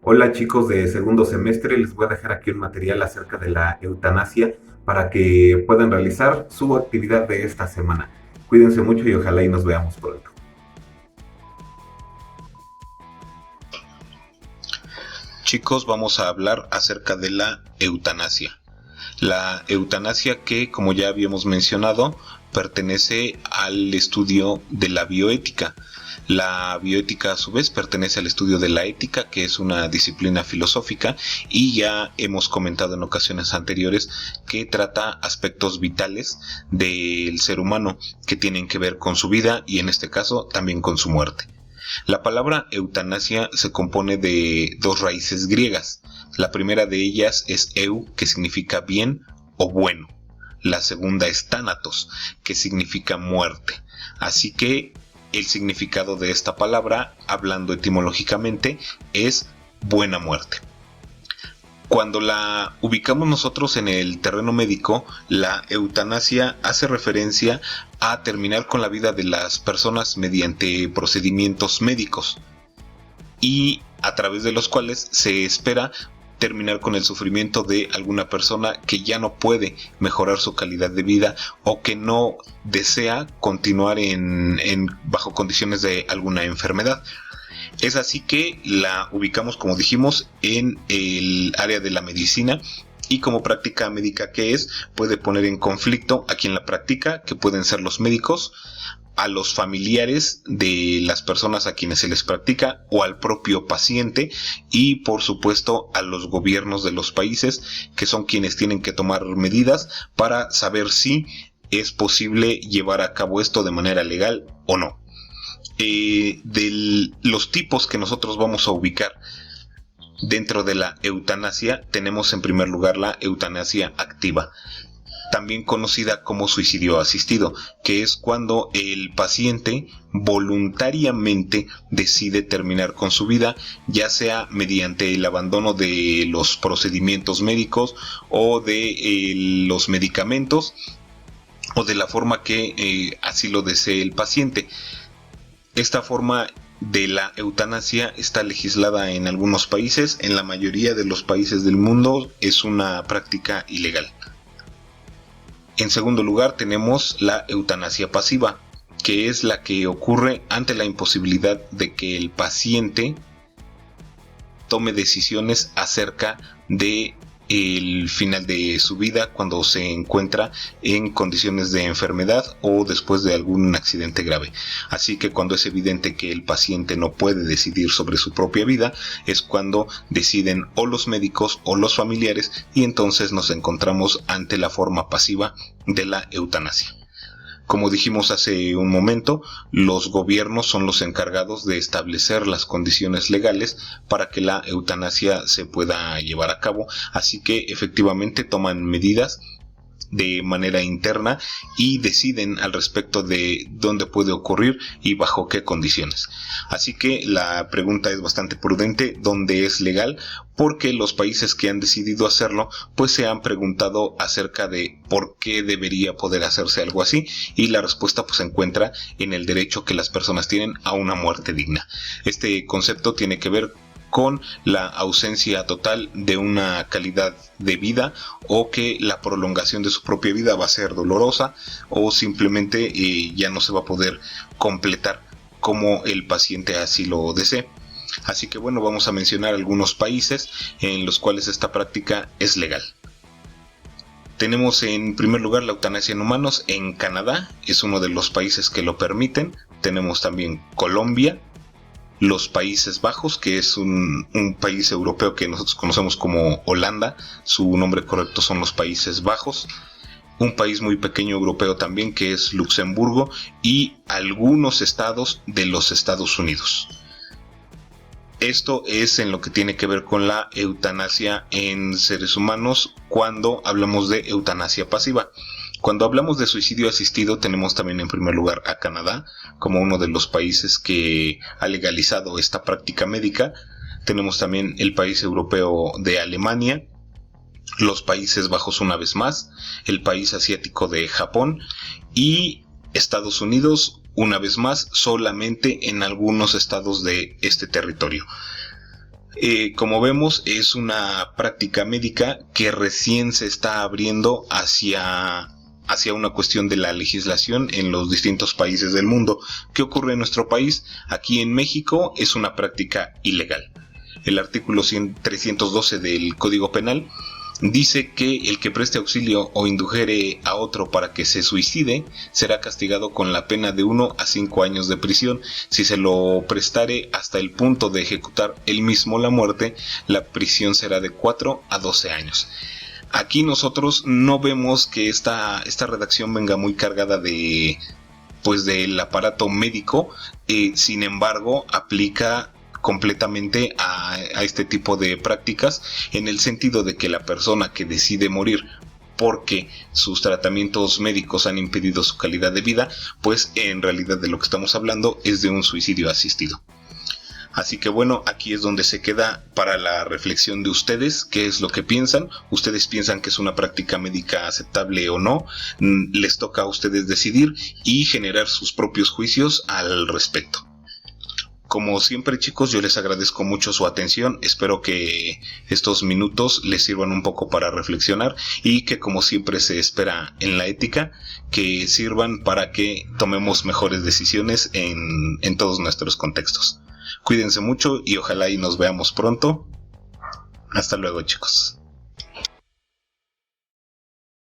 Hola chicos de segundo semestre, les voy a dejar aquí un material acerca de la eutanasia para que puedan realizar su actividad de esta semana. Cuídense mucho y ojalá y nos veamos pronto. Chicos, vamos a hablar acerca de la eutanasia. La eutanasia que, como ya habíamos mencionado, pertenece al estudio de la bioética. La bioética a su vez pertenece al estudio de la ética, que es una disciplina filosófica, y ya hemos comentado en ocasiones anteriores que trata aspectos vitales del ser humano que tienen que ver con su vida y en este caso también con su muerte. La palabra eutanasia se compone de dos raíces griegas. La primera de ellas es eu, que significa bien o bueno. La segunda es thanatos, que significa muerte. Así que el significado de esta palabra, hablando etimológicamente, es buena muerte. Cuando la ubicamos nosotros en el terreno médico, la eutanasia hace referencia a terminar con la vida de las personas mediante procedimientos médicos y a través de los cuales se espera terminar con el sufrimiento de alguna persona que ya no puede mejorar su calidad de vida o que no desea continuar bajo condiciones de alguna enfermedad. Es así que la ubicamos, como dijimos, en el área de la medicina y como práctica médica que es, puede poner en conflicto a quien la practica, que pueden ser los médicos, a los familiares de las personas a quienes se les practica o al propio paciente y por supuesto a los gobiernos de los países que son quienes tienen que tomar medidas para saber si es posible llevar a cabo esto de manera legal o no. De los tipos que nosotros vamos a ubicar dentro de la eutanasia, tenemos en primer lugar la eutanasia activa, también conocida como suicidio asistido, que es cuando el paciente voluntariamente decide terminar con su vida, ya sea mediante el abandono de los procedimientos médicos o de los medicamentos o de la forma que así lo desee el paciente. Esta forma de la eutanasia está legislada en algunos países, en la mayoría de los países del mundo es una práctica ilegal. En segundo lugar tenemos la eutanasia pasiva, que es la que ocurre ante la imposibilidad de que el paciente tome decisiones acerca de el final de su vida cuando se encuentra en condiciones de enfermedad o después de algún accidente grave. Así que cuando es evidente que el paciente no puede decidir sobre su propia vida, es cuando deciden o los médicos o los familiares y entonces nos encontramos ante la forma pasiva de la eutanasia. Como dijimos hace un momento, los gobiernos son los encargados de establecer las condiciones legales para que la eutanasia se pueda llevar a cabo, así que efectivamente toman medidas de manera interna y deciden al respecto de dónde puede ocurrir y bajo qué condiciones. Así que la pregunta es bastante prudente, ¿dónde es legal? Porque los países que han decidido hacerlo pues se han preguntado acerca de por qué debería poder hacerse algo así y la respuesta pues se encuentra en el derecho que las personas tienen a una muerte digna. Este concepto tiene que ver con la ausencia total de una calidad de vida o que la prolongación de su propia vida va a ser dolorosa o simplemente ya no se va a poder completar como el paciente así lo desee. Así que bueno, vamos a mencionar algunos países en los cuales esta práctica es legal. Tenemos en primer lugar la eutanasia en humanos en Canadá, es uno de los países que lo permiten. Tenemos también Colombia, los Países Bajos, que es un país europeo que nosotros conocemos como Holanda, su nombre correcto son los Países Bajos, un país muy pequeño europeo también que es Luxemburgo y algunos estados de los Estados Unidos. Esto es en lo que tiene que ver con la eutanasia en seres humanos cuando hablamos de eutanasia pasiva. Cuando hablamos de suicidio asistido tenemos también en primer lugar a Canadá como uno de los países que ha legalizado esta práctica médica. Tenemos también el país europeo de Alemania, los Países Bajos una vez más, el país asiático de Japón y Estados Unidos una vez más solamente en algunos estados de este territorio. Como vemos, es una práctica médica que recién se está abriendo hacia una cuestión de la legislación en los distintos países del mundo. ¿Qué ocurre en nuestro país? Aquí en México es una práctica ilegal. El artículo 312 del Código Penal dice que el que preste auxilio o indujere a otro para que se suicide será castigado con la pena de 1 a 5 años de prisión. Si se lo prestare hasta el punto de ejecutar él mismo la muerte, la prisión será de 4 a 12 años. Aquí nosotros no vemos que esta redacción venga muy cargada del aparato médico, sin embargo aplica completamente a este tipo de prácticas, en el sentido de que la persona que decide morir porque sus tratamientos médicos han impedido su calidad de vida, pues en realidad de lo que estamos hablando es de un suicidio asistido. Así que bueno, aquí es donde se queda para la reflexión de ustedes. ¿Qué es lo que piensan? ¿Ustedes piensan que es una práctica médica aceptable o no? Les toca a ustedes decidir y generar sus propios juicios al respecto. Como siempre, chicos, yo les agradezco mucho su atención. Espero que estos minutos les sirvan un poco para reflexionar y que, como siempre se espera en la ética, que sirvan para que tomemos mejores decisiones en todos nuestros contextos. Cuídense mucho y ojalá y nos veamos pronto. Hasta luego, chicos.